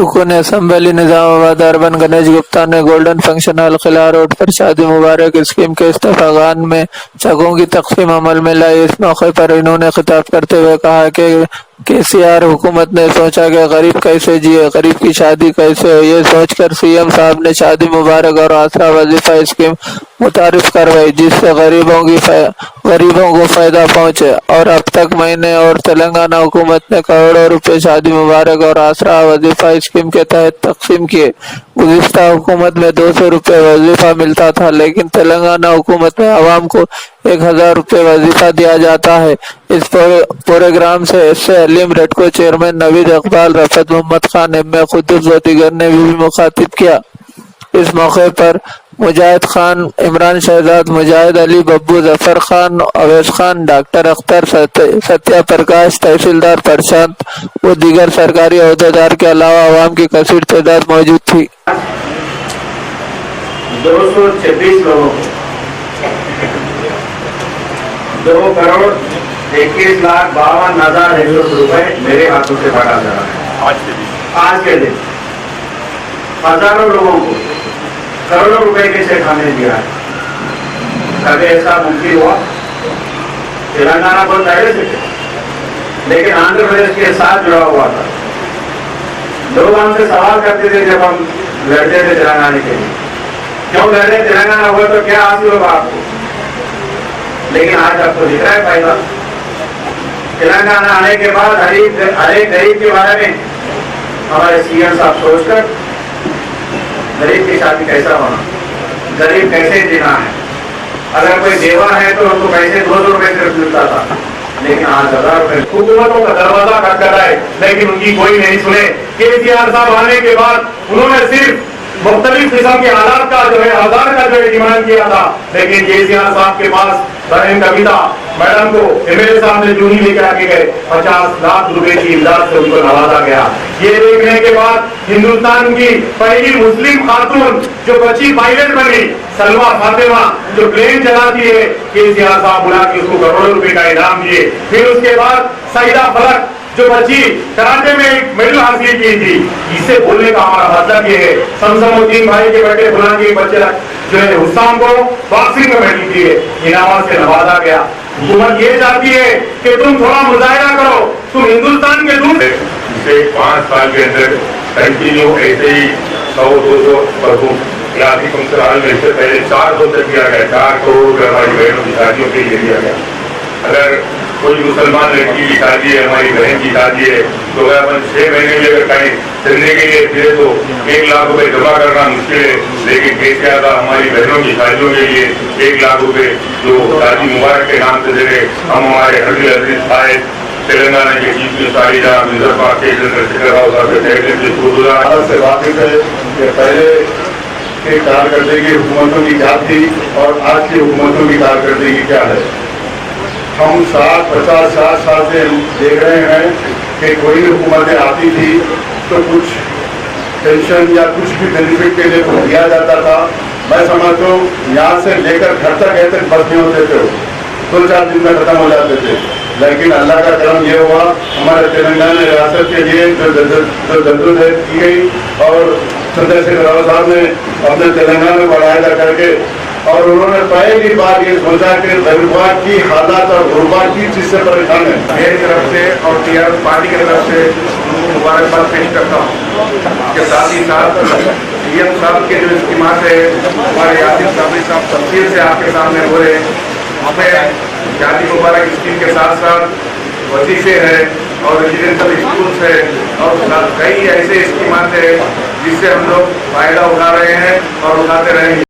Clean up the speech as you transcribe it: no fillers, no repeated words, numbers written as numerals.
रुकन assembly Nizamabad urban Ganesh Gupta ने golden function hall किला road पर शादी मुबारक स्कीम के इस्तफागान में चकों की तकसीम अमल में लाई। इस मौके पर इन्होंने खिताब करते हुए कहा कि केसीआर हुकूमत ने सोचा कि गरीब कैसे जिए, गरीब की शादी कैसे हो। ये सोचकर सीएम साहब ने शादी मुबारक और आसरा वजीफा स्कीम मुतारिफ करवाई, जिससे गरीबों को फायदा पहुंचे। और अब तक मैंने और तेलंगाना हुकूमत ने करोड़ों रुपए शादी मुबारक और आसरा वजीफा स्कीम के तहत तकसीम किए। गुज़िश्ता हुकूमत में 200 रुपए वजीफा मिलता था, लेकिन तेलंगाना हुकूमत में आवाम को 1000 रुपए वजीफा दिया जाता है। इस प्रोग्राम से इससे अलीम रेडको चेयरमैन नवीद इकबाल, रफत मोहम्मद खान, एम खुद्दूस व दीगर ने भी मुखातिब किया। इस मौके पर मुजाहिद खान, इमरान शहजाद, मुजाहिद अली, बब्बू, जफर खान, अवैस खान, डॉक्टर अख्तर, सत्या प्रकाश, तहसीलदार प्रशांत व दीगर सरकारी अहदेदार के अलावा आवाम की कसीर तादाद मौजूद थी। 226 लोगों को 2,21,52,100 रुपए मेरे हाथों से बांटा जा रहा है। आज के दिन हजारों लोगों को करोड़ों रुपए के चेक हमने दिया है। कभी ऐसा मुमकिन हुआ? तेलंगाना बहुत पहले से थे, लेकिन आंध्र प्रदेश के साथ जुड़ा हुआ था। लोग हमसे सवाल करते थे जब हम लड़ते थे तेलंगाना के लिए, क्यों लड़े? तेलंगाना हुआ तो क्या हासिल होगा आपको? लेकिन आज आपको दिख रहा है फायदा। तेलंगाना आने के बाद हर एक गरीब के बारे में हमारे सीएम साहब सोचकर गरीब की शादी कैसा होना, गरीब कैसे जीना है। अगर कोई देवा है तो उनको पैसे 200 रुपए सिर्फ मिलता था, लेकिन आज 1000 रुपए। हुकूमतों का दरवाजा खटखटाए, लेकिन उनकी कोई नहीं सुने। केसीआर साहब आने के बाद उन्होंने सिर्फ मुख्तलिफ किस्म के हालात का जो है आधार का जो है डिमांड किया था, लेकिन केसीआर साहब के पास बहन कविता मैडम को MLA साहब ने जूनी लेकर आके गए। 50 लाख रुपए की इमदाद से उनको नवाजा गया। ये देखने के बाद हिंदुस्तान की पहली मुस्लिम खातून जो बच्ची पायलट बनी, सलमा फातिमा, जो प्लेन चलाती है, केसीआर साहब बुला के उसको करोड़ों रुपए का इनाम दिए। फिर उसके बाद सईदा फलक जो बच्ची कराटे में एक मेडल हासिल की थी। इसे बोलने का हमारा मतलब ये है, समसमुद्दीन भाई के बेटे फुलान के बच्चे जो है हुस्साम को बॉक्सिंग में मेडल दिए, इनाम से नवाजा गया। हुकूमत ये चाहती है कि तुम थोड़ा मुजाहिरा करो, तुम हिंदुस्तान के दूर पिछले 5 साल के अंदर कंटिन्यू ऐसे ही 100-200 क्लासिक फंक्शन हॉल में इससे पहले 400 तक दिया गया। 4 करोड़ रुपये हमारी बहनों की शादियों के लिए दिया गया। अगर कोई मुसलमान लड़की की शादी है, हमारी बहन की शादी है, तो अगर अपन 6 महीने में अगर कहीं चलने के लिए फिरे तो 1 लाख रुपए जमा करना मुश्किल है। लेकिन कैसे आता हमारी बहनों की शादियों के लिए 1 लाख रुपए जो शादी मुबारक के नाम से दे रहे हम हमारे अजीज आए तेलंगाना के चीफ मिनिस्टर से वाकिफ है कि पहले के कारकर्दगी हुकूमतों की क्या थी और आज की हुकूमतों की कारकर्दगी क्या है। हम 50-60 साल से देख रहे हैं कि कोई भी हुकूमतें आती थी तो कुछ पेंशन या कुछ भी बेनिफिट के लिए दिया जाता था। मैं समझता हूँ यहाँ से लेकर घर तक गए तक बस नहीं होते थे, 2-4 दिन में खत्म हो जाते थे। लेकिन अल्लाह का करम ये हुआ, हमारे तेलंगाना रियासत के लिए जो जद्दोजहद की गई और चंद्रशेखर राव साहब ने अपने तेलंगाना को अलायदा करके, और उन्होंने पहली बार ये सोचा कि गरीबा की हालात और गुरबा की चीज से परेशान है। मेरी तरफ से और टीआरएस पार्टी की तरफ से मुबारकबाद पेश करता हूँ। इसके साथ ही साथ सीएम साहब के जो स्कीमात है, हमारे यासिर साहब तफसील से आपके सामने हो रहे। हमें शादी मुबारक स्कीम के साथ साथ वजीफे है और रेजिडेंशियल स्कूल्स है और कई ऐसे स्कीमात है जिससे हम लोग फायदा उठा रहे हैं और उठाते रहेंगे।